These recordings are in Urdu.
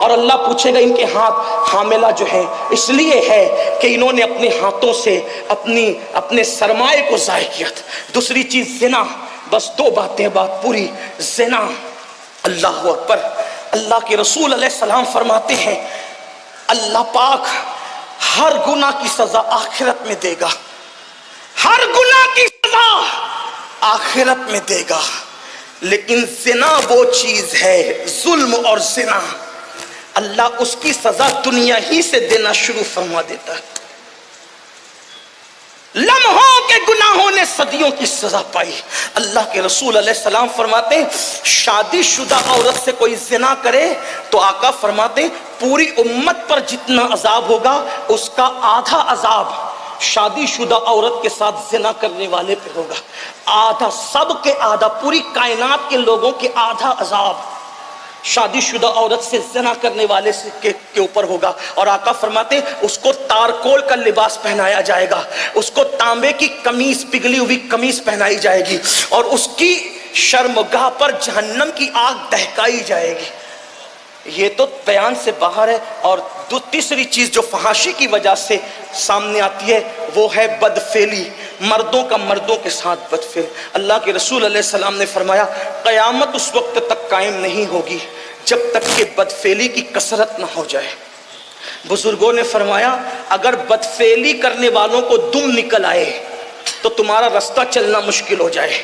اور اللہ پوچھے گا ان کے ہاتھ حاملہ جو ہے اس لیے ہے کہ انہوں نے اپنے ہاتھوں سے اپنے سرمائے کو ضائع کیا تھا۔ دوسری چیز زنا، بس دو باتیں، بات پوری۔ زنا، اللہ اکبر، اللہ کے رسول علیہ السلام فرماتے ہیں اللہ پاک ہر گناہ کی سزا آخرت میں دے گا، ہر گناہ کی سزا آخرت میں دے گا، لیکن زنا وہ چیز ہے، ظلم اور زنا، اللہ اس کی سزا دنیا ہی سے دینا شروع فرما دیتا ہے۔ لمحوں کے گناہوں نے صدیوں کی سزا پائی۔ اللہ کے رسول علیہ السلام فرماتے ہیں شادی شدہ عورت سے کوئی زنا کرے تو آقا فرماتے ہیں پوری امت پر جتنا عذاب ہوگا اس کا آدھا عذاب شادی شدہ عورت کے ساتھ زنا کرنے والے پہ ہوگا، آدھا، سب کے آدھا، پوری کائنات کے لوگوں کے آدھا عذاب شادی شدہ عورت سے زنا کرنے والے کے اوپر ہوگا۔ اور آقا فرماتے ہیں اس کو تارکول کا لباس پہنایا جائے گا، اس کو تانبے کی قمیص، پگھلی ہوئی قمیص پہنائی جائے گی، اور اس کی شرمگاہ پر جہنم کی آگ دہکائی جائے گی۔ یہ تو بیان سے باہر ہے۔ اور تیسری چیز جو فحاشی کی وجہ سے سامنے آتی ہے وہ ہے بدفعلی، مردوں کا مردوں کے ساتھ بدفعل۔ اللہ کے رسول علیہ السلام نے فرمایا قیامت اس وقت تک قائم نہیں ہوگی جب تک کہ بدفعلی کی کثرت نہ ہو جائے۔ بزرگوں نے فرمایا اگر بدفعلی کرنے والوں کو دم نکل آئے تو تمہارا رستہ چلنا مشکل ہو جائے۔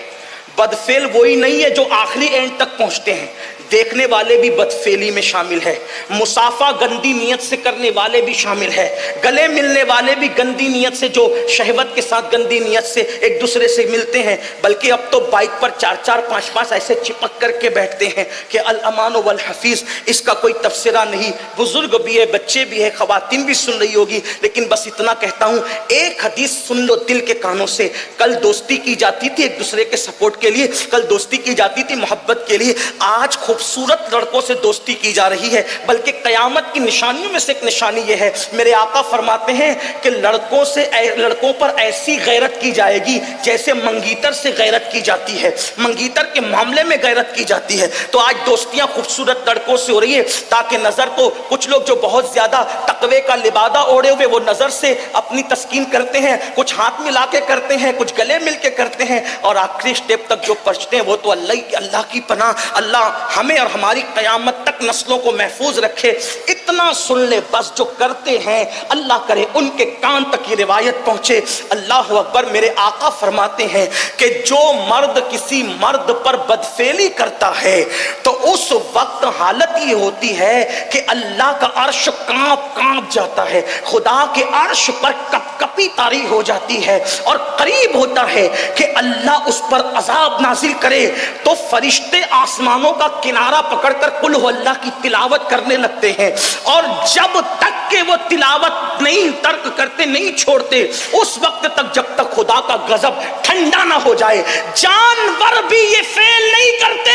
بدفعل وہی نہیں ہے جو آخری اینڈ تک پہنچتے ہیں، دیکھنے والے بھی بدفعلی میں شامل ہے، مصافحہ گندی نیت سے کرنے والے بھی شامل ہے، گلے ملنے والے بھی گندی نیت سے، جو شہوت کے ساتھ گندی نیت سے ایک دوسرے سے ملتے ہیں، بلکہ اب تو بائک پر 4 5 ایسے چپک کر کے بیٹھتے ہیں کہ الامان والحفیظ، اس کا کوئی تفسیرہ نہیں۔ بزرگ بھی ہے، بچے بھی ہے، خواتین بھی سن رہی ہوگی، لیکن بس اتنا کہتا ہوں ایک حدیث سن لو دل کے کانوں سے۔ کل دوستی کی جاتی تھی ایک دوسرے کے سپورٹ کے لیے، کل دوستی کی جاتی تھی محبت کے لیے، آج خوبصورت لڑکوں سے دوستی کی جا رہی ہے، بلکہ قیامت کی نشانیوں میں سے ایک نشانی یہ ہے، میرے آقا فرماتے ہیں کہ لڑکوں پر ایسی غیرت کی جائے گی جیسے منگیتر سے غیرت کی جاتی ہے، منگیتر کے معاملے میں غیرت کی جاتی ہے۔ تو آج دوستیاں خوبصورت لڑکوں سے ہو رہی ہے تاکہ نظر کو، کچھ لوگ جو بہت زیادہ تقوی کا لبادہ اوڑے ہوئے وہ نظر سے اپنی تسکین کرتے ہیں، کچھ ہاتھ ملا کے کرتے ہیں، کچھ گلے مل کے کرتے ہیں، اور آخری سٹیپ تک جو پہنچتے ہیں وہ تو اللہ کی پناہ، اللہ ہمیں اور ہماری قیامت تک نسلوں کو محفوظ رکھے۔ اتنا سن لے بس، جو کرتے ہیں اللہ کرے ان کے کان تک یہ روایت پہنچے۔ اللہ اکبر۔ میرے آقا فرماتے ہیں کہ جو مرد کسی مرد پر بدفعلی کرتا ہے تو اس وقت حالت یہ ہوتی ہے کہ اللہ کا عرش کانپ جاتا ہے، خدا کے عرش پر کپ کپی طاری ہو جاتی ہے، اور قریب ہوتا ہے کہ اللہ اس پر عذاب نازل کرے، تو فرشتے آسمانوں کا کنارہ پکڑ کر قل ہو اللہ کی تلاوت کرنے لگتے ہیں، اور جب تک کہ وہ تلاوت نہیں ترک کرتے، نہیں چھوڑتے، اس وقت تک جب تک خدا کا غضب ٹھنڈا نہ ہو جائے۔ جانور بھی یہ فعل نہیں کرتے،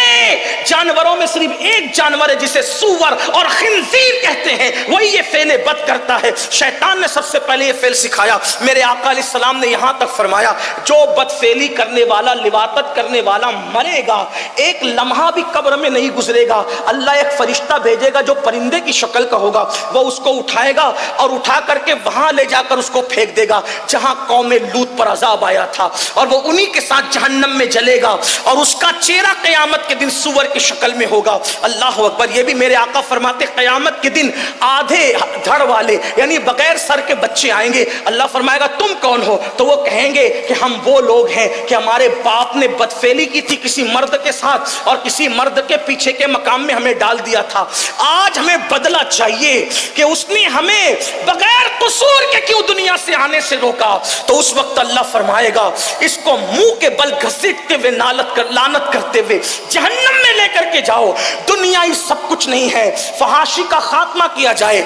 جانوروں میں صرف ایک جانور ہے جسے سور اور خنزیر کہتے ہیں، وہی یہ فعل بد کرتا ہے۔ شیطان نے سب سے پہلے یہ فعل سکھایا۔ میرے آقا علیہ السلام نے یہاں تک فرمایا جو بدفعلی کرنے والا، لواطت کرنے والا مرے گا، ایک لمحہ بھی قبر میں نہیں گزرے گا، اللہ ایک فرشتہ بھیجے گا جو پرندے کی شکل کا ہوگا، وہ اس کو اٹھائے گا اور اٹھا کر کے وہاں لے جا کر اس کو پھینک دے گا جہاں قوم لوط پر عذاب آیا تھا، اور وہ انہی کے ساتھ جہنم میں جلے گا، اور اس کا چہرہ قیامت کے دن سور کی شکل میں ہوگا۔ اللہ اکبر۔ یہ بھی میرے آقا فرماتے قیامت کے دن آدھے دھڑ والے یعنی بغیر سر کے بچے آئیں گے، اللہ فرمائے گا تم کون ہو؟ تو وہ کہیں گے کہ ہم وہ لوگ ہیں کہ ہمارے باپ نے بدفعلی کی تھی کسی مرد کے ساتھ، اور کسی مرد کے پیچھے کے مقام میں ہمیں ڈال دیا تھا، آج ہمیں بدلہ چاہیے کہ اس نے ہمیں بغیر قصور کے کیوں دنیا سے آنے سے روکا۔ تو اس وقت اللہ فرمائے گا اس کو منہ کے بل گھسیٹتے ہوئے لعنت کرتے ہوئے جہنم میں لے کر کے جاؤ، دنیا ہی سب کچھ نہیں ہے، فحاشی کا خاتمہ کیا جائے۔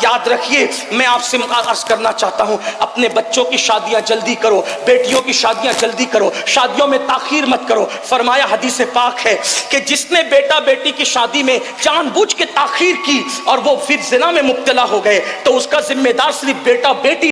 یاد رکھیے، میں آپ سے عرض کرنا چاہتا ہوں اپنے بچوں کی شادیاں جلدی کرو، بیٹیوں کی شادیاں جلدی کرو، شادیوں میں تاخیر مت کرو۔ فرمایا حدیث پاک ہے کہ جس نے بیٹا بیٹی کی شادی میں جان بوجھ کے تاخیر کی اور وہ پھر زنا میں مبتلا ہو گئے تو اس کا ذمہ دار صرف بیٹا بیٹی